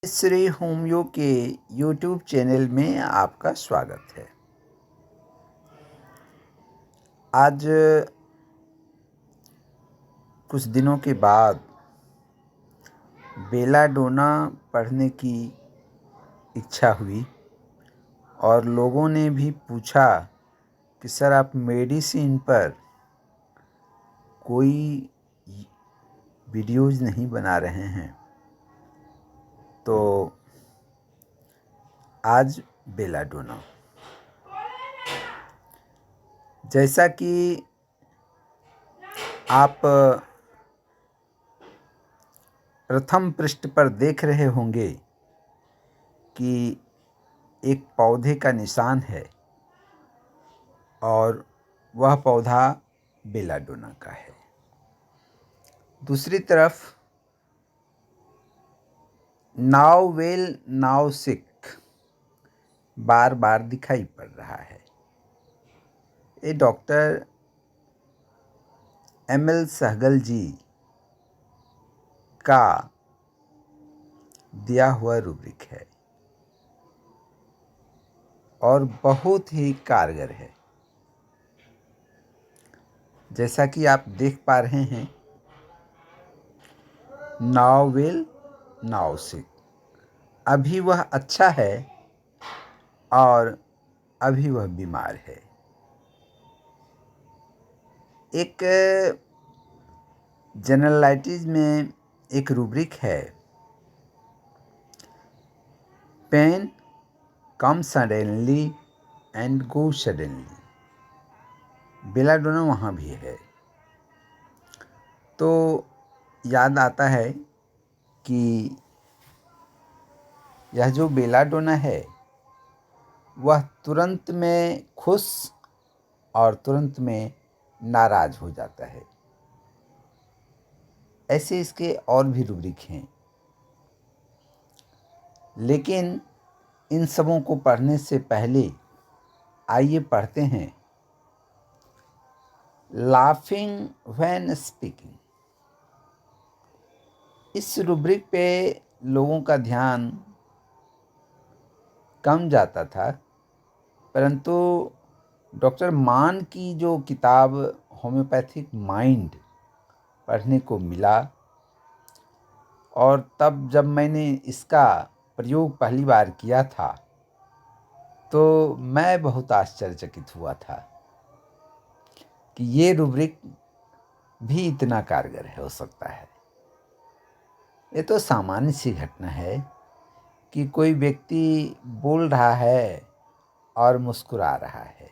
Shri homeo के YouTube channel में आपका स्वागत है। आज कुछ दिनों के बाद बेलाडोना पढ़ने की इच्छा हुई और लोगों ने भी पूछा कि सर आप मेडिसिन पर कोई वीडियोज़ नहीं बना रहे हैं। तो आज बेलाडोना, जैसा कि आप प्रथम पृष्ठ पर देख रहे होंगे कि एक पौधे का निशान है और वह पौधा बेलाडोना का है। दूसरी तरफ नाउ वेल नाउ सिक बार बार दिखाई पड़ रहा है। ये डॉक्टर एम.एल. सहगल जी का दिया हुआ रूब्रिक है और बहुत ही कारगर है। जैसा कि आप देख पा रहे हैं, नाउ वेल नाउ सिक, अभी वह अच्छा है और अभी वह बीमार है। एक जनरलाइटिस में एक रूब्रिक है, pain come suddenly and go suddenly. Belladonna वहाँ भी है। तो याद आता है कि यह जो बेलाडोना है वह तुरंत में खुश और तुरंत में नाराज हो जाता है। ऐसे इसके और भी रूब्रिक हैं, लेकिन इन सबों को पढ़ने से पहले आइए पढ़ते हैं लाफिंग व्हेन स्पीकिंग। इस रूब्रिक पे लोगों का ध्यान कम जाता था, परंतु डॉक्टर मान की जो किताब होम्योपैथिक माइंड पढ़ने को मिला और तब जब मैंने इसका प्रयोग पहली बार किया था तो मैं बहुत आश्चर्यचकित हुआ था कि ये रूब्रिक भी इतना कारगर हो सकता है। ये तो सामान्य सी घटना है कि कोई व्यक्ति बोल रहा है और मुस्कुरा रहा है,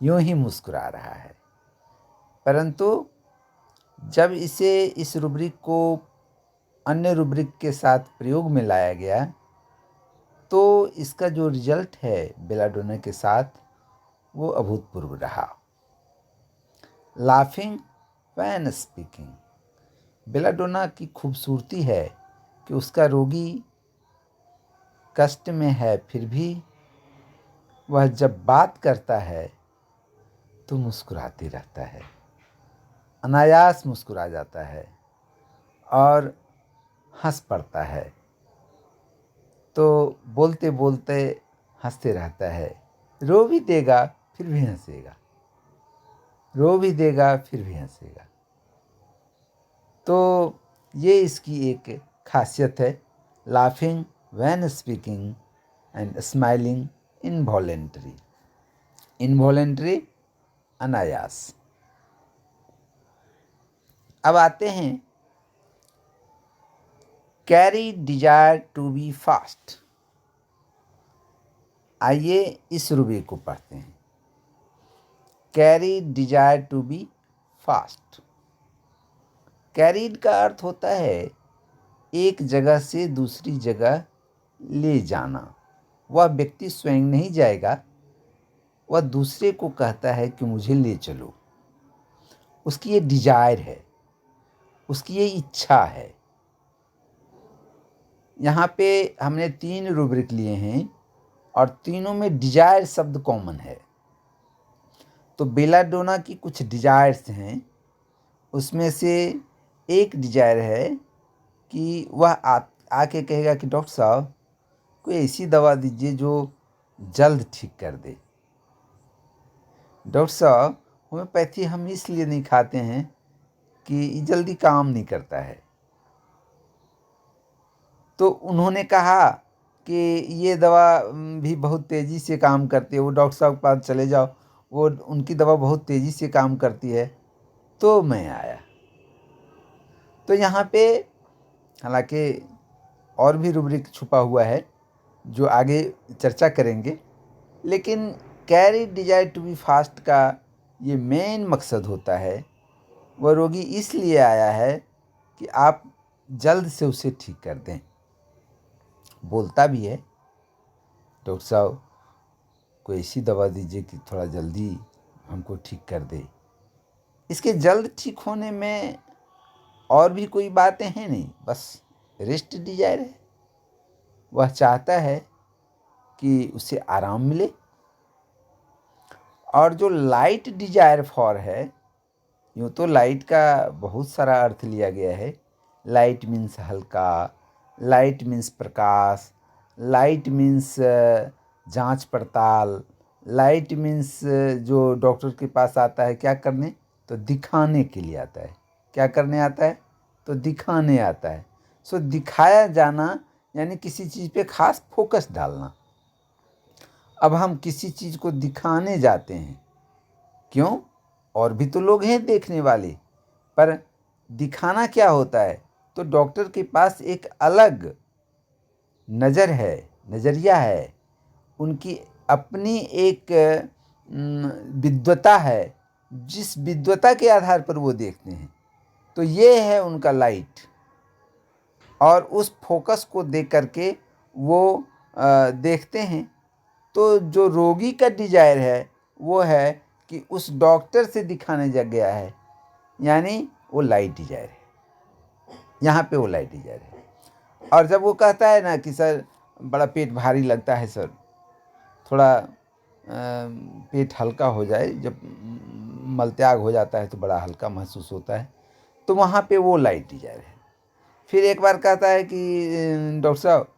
यूं ही मुस्कुरा रहा है, परंतु जब इस रूब्रिक को अन्य रूब्रिक के साथ प्रयोग में लाया गया तो इसका जो रिजल्ट है बेलाडोना के साथ वो अभूतपूर्व रहा। लाफिंग व्हेन स्पीकिंग, बेलाडोना की खूबसूरती है कि उसका रोगी कष्ट में है फिर भी वह जब बात करता है तो मुस्कुराते रहता है, अनायास मुस्कुरा जाता है और हंस पड़ता है। तो बोलते बोलते हंसते रहता है, रो भी देगा फिर भी हंसेगा, रो भी देगा फिर भी हंसेगा। तो ये इसकी एक खासियत है, laughing when speaking and smiling involuntary. Involuntary अनायास। अब आते हैं carry desire to be fast. आइए इस रूब्रिक को पढ़ते हैं। Carry desire to be fast. Carried का अर्थ होता है एक जगह से दूसरी जगह ले जाना। वह व्यक्ति स्वयं नहीं जाएगा, वह दूसरे को कहता है कि मुझे ले चलो। उसकी ये डिजायर है, उसकी ये इच्छा है। यहाँ पे हमने 3 रूब्रिक लिए हैं और तीनों में डिजायर शब्द कॉमन है। तो बेलाडोना की कुछ डिजायर्स हैं, उसमें से एक डिजायर है कि वह आके कहेगा कि डॉक्टर साहब कोई ऐसी दवा दीजिए जो जल्द ठीक कर दे। डॉक्टर साहब होम्योपैथी हम इसलिए नहीं खाते हैं कि ये जल्दी काम नहीं करता है। तो उन्होंने कहा कि ये दवा भी बहुत तेज़ी से काम करती है, वो डॉक्टर साहब के पास चले जाओ, वो उनकी दवा बहुत तेज़ी से काम करती है। तो मैं आया। तो यहाँ पे हालांकि और भी रूब्रिक छुपा हुआ है जो आगे चर्चा करेंगे, लेकिन carry desire to be fast का ये मेन मकसद होता है। वह रोगी इसलिए आया है कि आप जल्द से उसे ठीक कर दें। बोलता भी है, डॉक्टर साहब कोई ऐसी दवा दीजिए कि थोड़ा जल्दी हमको ठीक कर दे। इसके जल्द ठीक होने में और भी कोई बातें हैं नहीं, बस रेस्ट डिजायर है। वह चाहता है कि उसे आराम मिले। और जो लाइट डिजायर फॉर है, यूँ तो लाइट का बहुत सारा अर्थ लिया गया है। लाइट मीन्स हल्का, लाइट मीन्स प्रकाश, लाइट मीन्स जांच पड़ताल, लाइट मीन्स जो डॉक्टर के पास आता है क्या करने, तो दिखाने के लिए आता है। क्या करने आता है, तो दिखाने आता है। सो दिखाया जाना यानी किसी चीज़ पे खास फोकस डालना। अब हम किसी चीज़ को दिखाने जाते हैं, क्यों, और भी तो लोग हैं देखने वाले, पर दिखाना क्या होता है, तो डॉक्टर के पास एक अलग नज़र है, नज़रिया है, उनकी अपनी एक विद्वता है, जिस विद्वता के आधार पर वो देखते हैं। तो ये है उनका लाइट, और उस फोकस को देख करके वो देखते हैं। तो जो रोगी का डिजायर है वो है कि उस डॉक्टर से दिखाने जग गया है, यानी वो लाइट डिजायर है। यहाँ पे वो लाइट डिजायर है। और जब वो कहता है ना कि सर बड़ा पेट भारी लगता है सर, थोड़ा पेट हल्का हो जाए, जब मलत्याग हो जाता है तो बड़ा हल्का महसूस होता है, तो वहाँ पे वो लाइट डिजायर है। फिर एक बार कहता है कि डॉक्टर साहब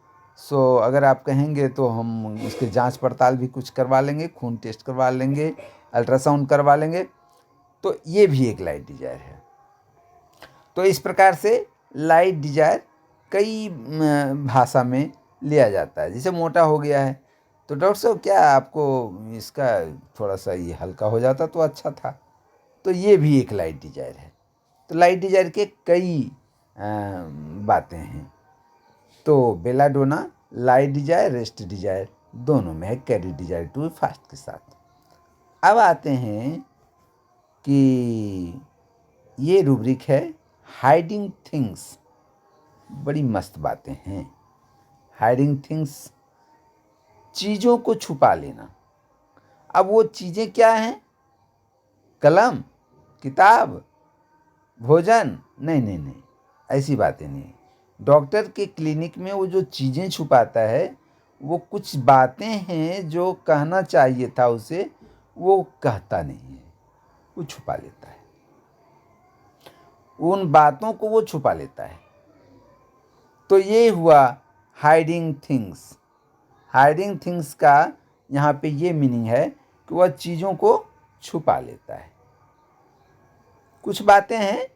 अगर आप कहेंगे तो हम इसके जांच पड़ताल भी कुछ करवा लेंगे, खून टेस्ट करवा लेंगे, अल्ट्रासाउंड करवा लेंगे। तो ये भी एक लाइट डिजायर है। तो इस प्रकार से लाइट डिजायर कई भाषा में लिया जाता है। जैसे मोटा हो गया है तो डॉक्टर साहब क्या आपको इसका थोड़ा सा ये हल्का हो जाता तो अच्छा था। तो ये भी एक लाइट डिजायर है। तो लाइट डिजायर के कई बातें हैं। तो belladonna light desire, rest desire दोनों में है, कैरी डिजायर टू फास्ट के साथ। अब आते हैं कि ये रूब्रिक है हाइडिंग थिंग्स। बड़ी मस्त बातें हैं। हाइडिंग थिंग्स, चीज़ों को छुपा लेना। अब वो चीज़ें क्या हैं, कलम, किताब, भोजन, नहीं नहीं नहीं, ऐसी बातें नहीं। डॉक्टर के क्लिनिक में वो जो चीज़ें छुपाता है, वो कुछ बातें हैं जो कहना चाहिए था उसे, वो कहता नहीं है, वो छुपा लेता है। उन बातों को वो छुपा लेता है। तो ये हुआ हाइडिंग थिंग्स। हाइडिंग थिंग्स का यहाँ पे ये मीनिंग है कि वह चीज़ों को छुपा लेता है। कुछ बातें हैं,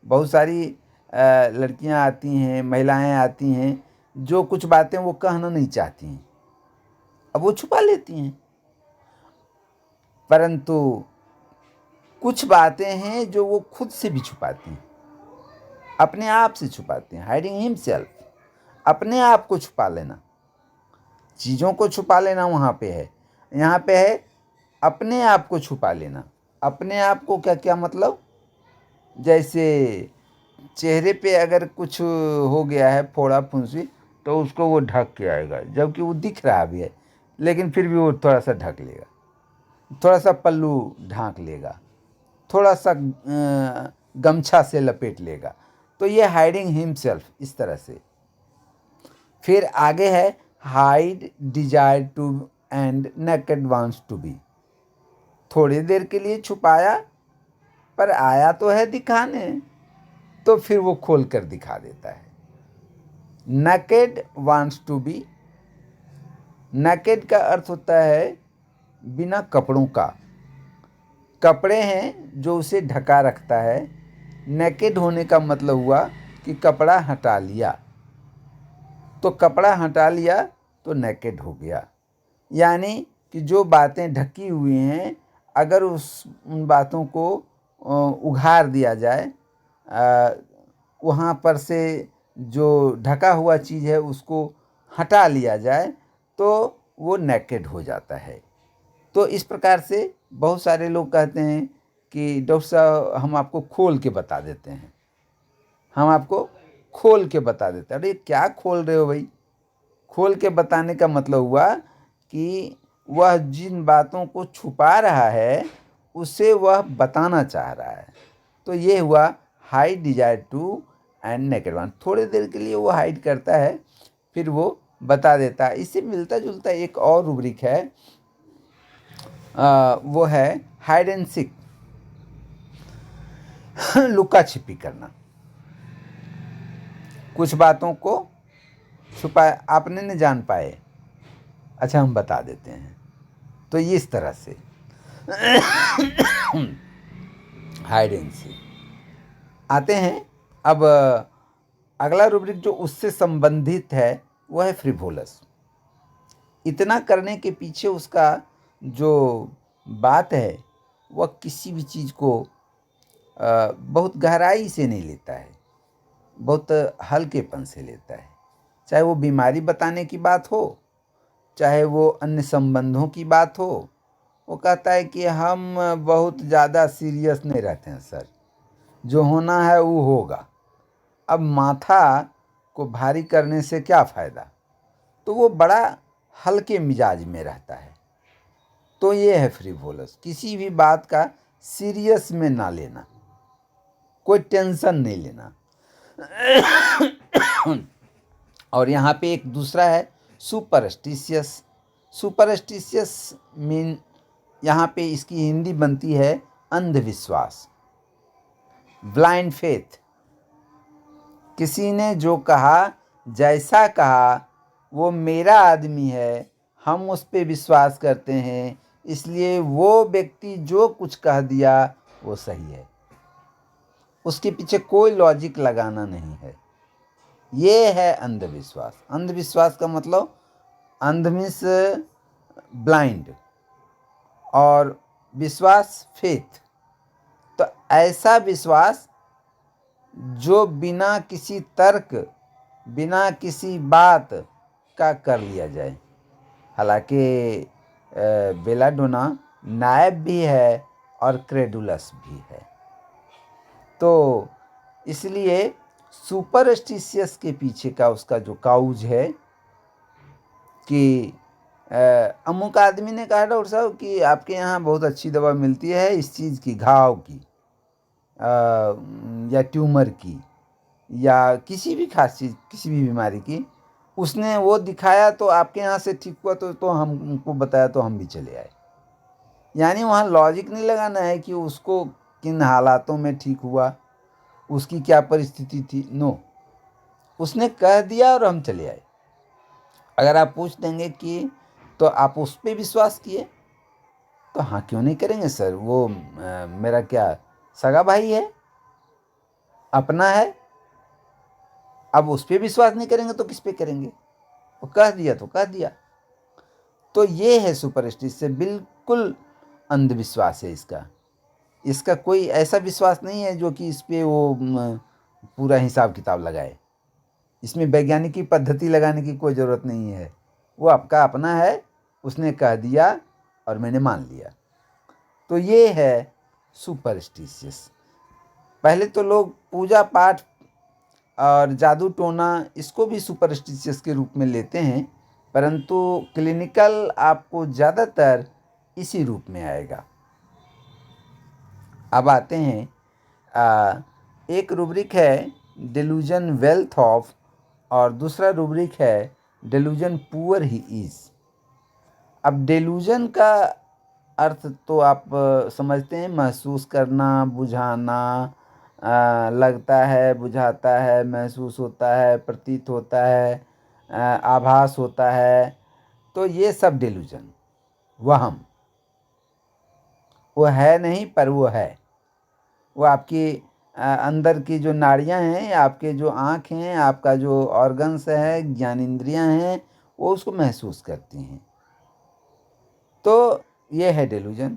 बहुत सारी लड़कियां आती हैं, महिलाएं आती हैं, जो कुछ बातें वो कहना नहीं चाहती हैं, अब वो छुपा लेती हैं। परंतु कुछ बातें हैं जो वो खुद से भी छुपाती हैं, अपने आप से छुपाते हैं। हाइडिंग हिमसेल्फ, अपने आप को छुपा लेना। चीज़ों को छुपा लेना वहाँ पे है, यहाँ पे है अपने आप को छुपा लेना। अपने आप को क्या क्या मतलब, जैसे चेहरे पे अगर कुछ हो गया है, फोड़ा फुंसी, तो उसको वो ढक के आएगा, जबकि वो दिख रहा भी है, लेकिन फिर भी वो थोड़ा सा ढक लेगा, थोड़ा सा पल्लू ढांक लेगा, थोड़ा सा गमछा से लपेट लेगा। तो ये हाइडिंग हिमसेल्फ इस तरह से। फिर आगे है hide desire to and naked wants to be. थोड़ी देर के लिए छुपाया, पर आया तो है दिखाने, तो फिर वो खोल कर दिखा देता है। naked wants to be, naked का अर्थ होता है बिना कपड़ों का। कपड़े हैं जो उसे ढका रखता है। नेकेड होने का मतलब हुआ कि कपड़ा हटा लिया। तो कपड़ा हटा लिया तो नेकेड हो गया। यानी कि जो बातें ढकी हुई हैं, अगर उन बातों को उघार दिया जाए, वहाँ पर से जो ढका हुआ चीज़ है उसको हटा लिया जाए, तो वो नेकेड हो जाता है। तो इस प्रकार से बहुत सारे लोग कहते हैं कि डॉक्टर साहब हम आपको खोल के बता देते हैं, हम आपको खोल के बता देते हैं। अरे क्या खोल रहे हो भाई? खोल के बताने का मतलब हुआ कि वह जिन बातों को छुपा रहा है उसे वह बताना चाह रहा है। तो ये हुआ hide desire to and naked one. थोड़ी देर के लिए वो हाइड करता है, फिर वो बता देता है। इससे मिलता जुलता एक और रूब्रिक है, वो है हाइड एंड सीक, लुका छिपी करना। कुछ बातों को छुपा आपने न जान पाए, अच्छा हम बता देते हैं। तो ये इस तरह से हाइड एंड सीक। आते हैं अब अगला रूब्रिक जो उससे संबंधित है वो है फ्रिवोलस। इतना करने के पीछे उसका जो बात है वह किसी भी चीज़ को बहुत गहराई से नहीं लेता है, बहुत हल्केपन से लेता है। चाहे वो बीमारी बताने की बात हो, चाहे वो अन्य संबंधों की बात हो, वो कहता है कि हम बहुत ज़्यादा सीरियस नहीं रहते हैं सर, जो होना है वो होगा। अब माथा को भारी करने से क्या फ़ायदा? तो वो बड़ा हल्के मिजाज में रहता है। तो ये है फ्रिवोलस, किसी भी बात का सीरियस में ना लेना, कोई टेंशन नहीं लेना। और यहाँ पे एक दूसरा है सुपरस्टिशियस। सुपरस्टिशियस मीन यहाँ पे इसकी हिंदी बनती है अंधविश्वास, ब्लाइंड फेथ। किसी ने जो कहा, जैसा कहा, वो मेरा आदमी है, हम उस पर विश्वास करते हैं, इसलिए वो व्यक्ति जो कुछ कह दिया वो सही है। उसके पीछे कोई लॉजिक लगाना नहीं है। ये है अंधविश्वास। अंधविश्वास का मतलब अंध मीन्स ब्लाइंड और विश्वास फेथ। तो ऐसा विश्वास जो बिना किसी तर्क, बिना किसी बात का कर लिया जाए। हालांकि बेलाडोना नायब भी है और क्रेडुलस भी है। तो इसलिए सुपरस्टिशियस के पीछे का उसका जो काउज है कि अमुक आदमी ने कहा डॉक्टर साहब कि आपके यहाँ बहुत अच्छी दवा मिलती है इस चीज़ की, घाव की या ट्यूमर की या किसी भी खास चीज़, किसी भी बीमारी की। उसने वो दिखाया तो आपके यहाँ से ठीक हुआ, तो हमको बताया तो हम भी चले आए। यानी वहाँ लॉजिक नहीं लगाना है कि उसको किन हालातों में ठीक हुआ, उसकी क्या परिस्थिति थी। नो, उसने कह दिया और हम चले आए। अगर आप पूछ देंगे कि तो आप उस पर विश्वास किए, तो हाँ क्यों नहीं करेंगे सर, वो मेरा क्या सगा भाई है, अपना है। अब उस पर विश्वास नहीं करेंगे तो किस पे करेंगे? वो कह दिया तो कह दिया। तो ये है सुपरस्टिशन से बिल्कुल अंधविश्वास है इसका। इसका कोई ऐसा विश्वास नहीं है जो कि इस पे वो पूरा हिसाब किताब लगाए। इसमें वैज्ञानिक की पद्धति लगाने की कोई ज़रूरत नहीं है। वो आपका अपना है, उसने कह दिया और मैंने मान लिया। तो ये है सुपरस्टिशियस। पहले तो लोग पूजा पाठ और जादू टोना इसको भी सुपरस्टिशियस के रूप में लेते हैं, परंतु क्लिनिकल आपको ज़्यादातर इसी रूप में आएगा। अब आते हैं एक रूब्रिक है डेलूजन वेल्थ ऑफ, और दूसरा रूब्रिक है डेलूजन पुअर ही इज़। अब डेलूजन का अर्थ तो आप समझते हैं, महसूस करना, बुझाना, लगता है, बुझाता है, महसूस होता है, प्रतीत होता है, आभास होता है। तो ये सब डेल्यूजन, वहम, वो है नहीं पर वो है। वो आपकी अंदर की जो नाड़ियाँ हैं, आपके जो आँख हैं, आपका जो ऑर्गन्स है, ज्ञानेंद्रियाँ हैं, वो उसको महसूस करती हैं। तो ये है डेल्यूजन।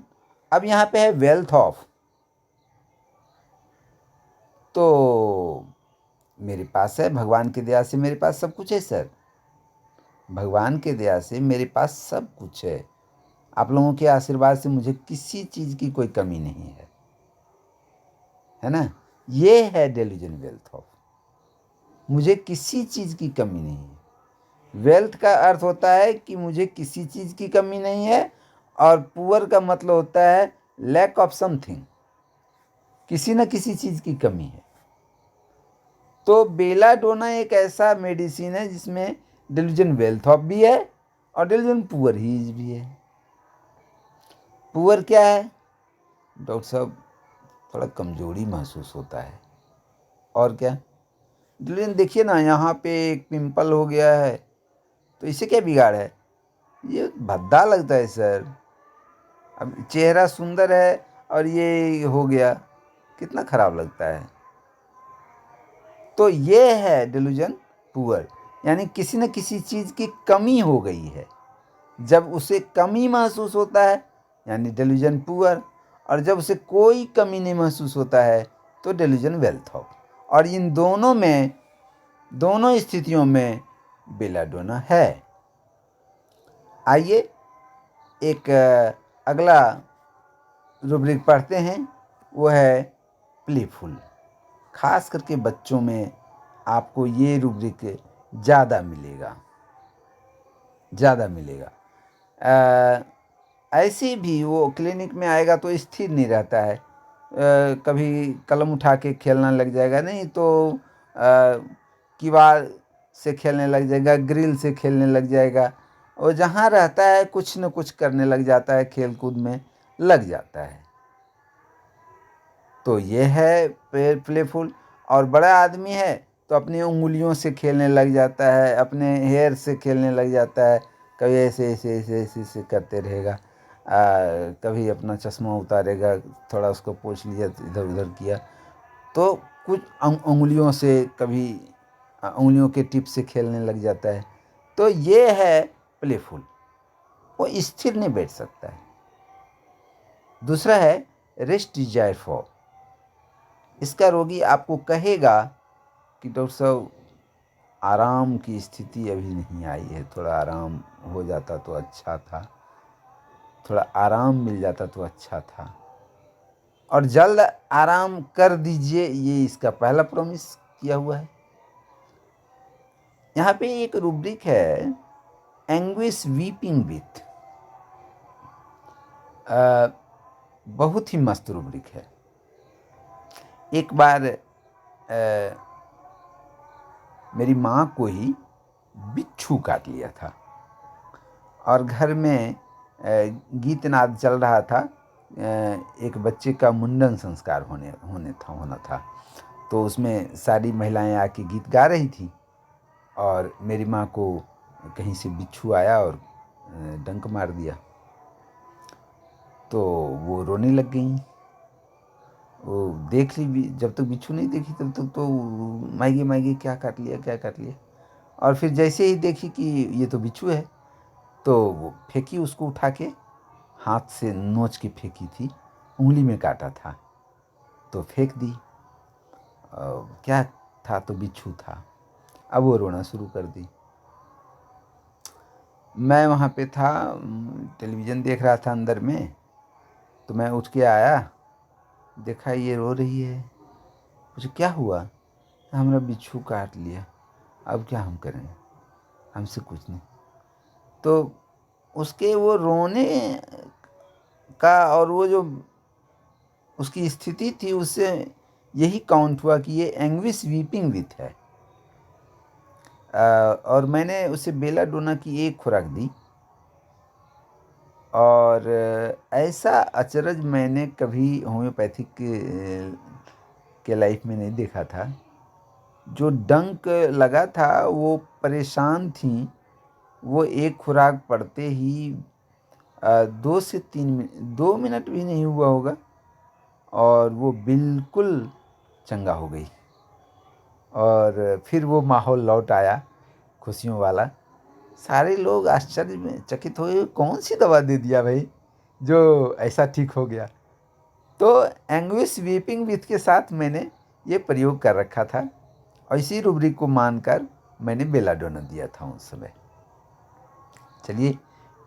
अब यहाँ पे है वेल्थ ऑफ। तो मेरे पास है, भगवान की दया से मेरे पास सब कुछ है सर। भगवान की दया से मेरे पास सब कुछ है। आप लोगों के आशीर्वाद से मुझे किसी चीज़ की कोई कमी नहीं है ना। ये है डेल्यूजन वेल्थ ऑफ। मुझे किसी चीज़ की कमी नहीं है। वेल्थ का अर्थ होता है कि मुझे किसी चीज़ की कमी नहीं है, और पुअर का मतलब होता है लैक ऑफ समथिंग, किसी न किसी चीज़ की कमी है। तो बेलाडोना एक ऐसा मेडिसिन है जिसमें डेल्यूजन वेल्थ ऑफ भी है और डेल्यूजन पुअर हीज भी है। पुअर क्या है डॉक्टर साहब? थोड़ा कमजोरी महसूस होता है। और क्या? डेल्यूजन देखिए ना, यहाँ पे एक पिंपल हो गया है, तो इसे क्या बिगाड़ है? ये भद्दा लगता है सर। अब चेहरा सुंदर है और ये हो गया, कितना खराब लगता है। तो ये है डेल्यूजन पुअर, यानी किसी न किसी चीज़ की कमी हो गई है। जब उसे कमी महसूस होता है यानी डेल्यूजन पुअर, और जब उसे कोई कमी नहीं महसूस होता है तो डेल्यूजन वेल्थ ऑफ। और इन दोनों में, दोनों स्थितियों में बेलाडोना है। आइए एक अगला रूब्रिक पढ़ते हैं, वो है प्लेफुल। खास करके बच्चों में आपको ये रूब्रिक ज़्यादा मिलेगा। ऐसे भी वो क्लिनिक में आएगा तो स्थिर नहीं रहता है। कभी कलम उठा के खेलना लग जाएगा, नहीं तो किवाड़ से खेलने लग जाएगा, ग्रिल से खेलने लग जाएगा। और जहाँ रहता है कुछ न कुछ करने लग जाता है, खेल कूद में लग जाता है। तो ये है प्लेफुल। और बड़ा आदमी है तो अपनी उंगलियों से खेलने लग जाता है, अपने हेयर से खेलने लग जाता है। कभी ऐसे ऐसे ऐसे ऐसे ऐसे करते रहेगा। कभी अपना चश्मा उतारेगा, थोड़ा उसको पोंछ लिया, इधर उधर किया, तो कुछ उंगलियों से, कभी उंगलियों के टिप से खेलने लग जाता है। तो ये है प्लेफुल, वो स्थिर नहीं बैठ सकता है। दूसरा है रेस्ट डिजायर फॉर। इसका रोगी आपको कहेगा कि डॉक्टर साहब आराम की स्थिति अभी नहीं आई है, थोड़ा आराम हो जाता तो अच्छा था, थोड़ा आराम मिल जाता तो अच्छा था, और जल्द आराम कर दीजिए, ये इसका पहला प्रॉमिस किया हुआ है। यहाँ पे एक रूब्रिक है एंग्विश वीपिंग विथ। बहुत ही मस्त रूब्रिक है। एक बार मेरी माँ को ही बिच्छू काट लिया था, और घर में गीत नाद चल रहा था। एक बच्चे का मुंडन संस्कार होना था। तो उसमें सारी महिलाएं आके गीत गा रही थी, और मेरी माँ को कहीं से बिच्छू आया और डंक मार दिया। तो वो रोने लग गई। वो देख ली भी, जब तक बिच्छू नहीं देखी तब तक तो मायगे मायगे क्या काट लिया क्या काट लिया। और फिर जैसे ही देखी कि ये तो बिच्छू है, तो वो फेंकी, उसको उठा के हाथ से नोच के फेंकी थी, उंगली में काटा था तो फेंक दी। क्या था? तो बिच्छू था। अब वो रोना शुरू कर दी। मैं वहाँ पे था, टेलीविज़न देख रहा था अंदर में, तो मैं उठ के आया, देखा ये रो रही है। मुझे क्या हुआ? हमारा बिच्छू काट लिया, अब क्या हम करें, हमसे कुछ नहीं। तो उसके वो रोने का और वो जो उसकी स्थिति थी, उससे यही काउंट हुआ कि ये एंग्विश वीपिंग विथ है। और मैंने उसे बेलाडोना की एक खुराक दी, और ऐसा अचरज मैंने कभी होम्योपैथिक के लाइफ में नहीं देखा था। जो डंक लगा था वो परेशान थीं। वो एक खुराक पड़ते ही 2 से 3 मिनट, 2 मिनट भी नहीं हुआ होगा और वो बिल्कुल चंगा हो गई। और फिर वो माहौल लौट आया खुशियों वाला। सारे लोग आश्चर्य में चकित हुए, कौन सी दवा दे दिया भाई जो ऐसा ठीक हो गया। तो एंग्विश वीपिंग विथ के साथ मैंने ये प्रयोग कर रखा था और इसी रूब्रिक को मानकर मैंने बेलाडोना दिया था उस समय। चलिए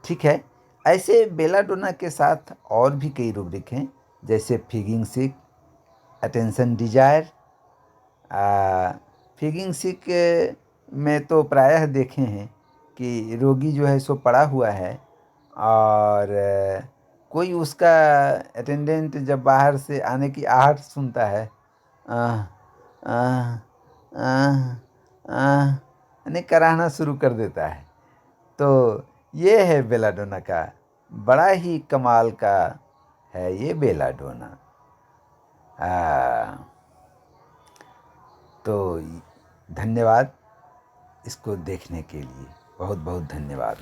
ठीक है। ऐसे बेलाडोना के साथ और भी कई रूब्रिक हैं, जैसे फिगिंग सिक, अटेंशन डिजायर। फिगिंग सिक में तो प्रायः देखे हैं कि रोगी जो है सो पड़ा हुआ है और कोई उसका अटेंडेंट जब बाहर से आने की आहट सुनता है, आह आह आह आह यानी कराहना शुरू कर देता है। तो ये है बेलाडोना का, बड़ा ही कमाल का है ये बेलाडोना। तो धन्यवाद इसको देखने के लिए, बहुत बहुत धन्यवाद।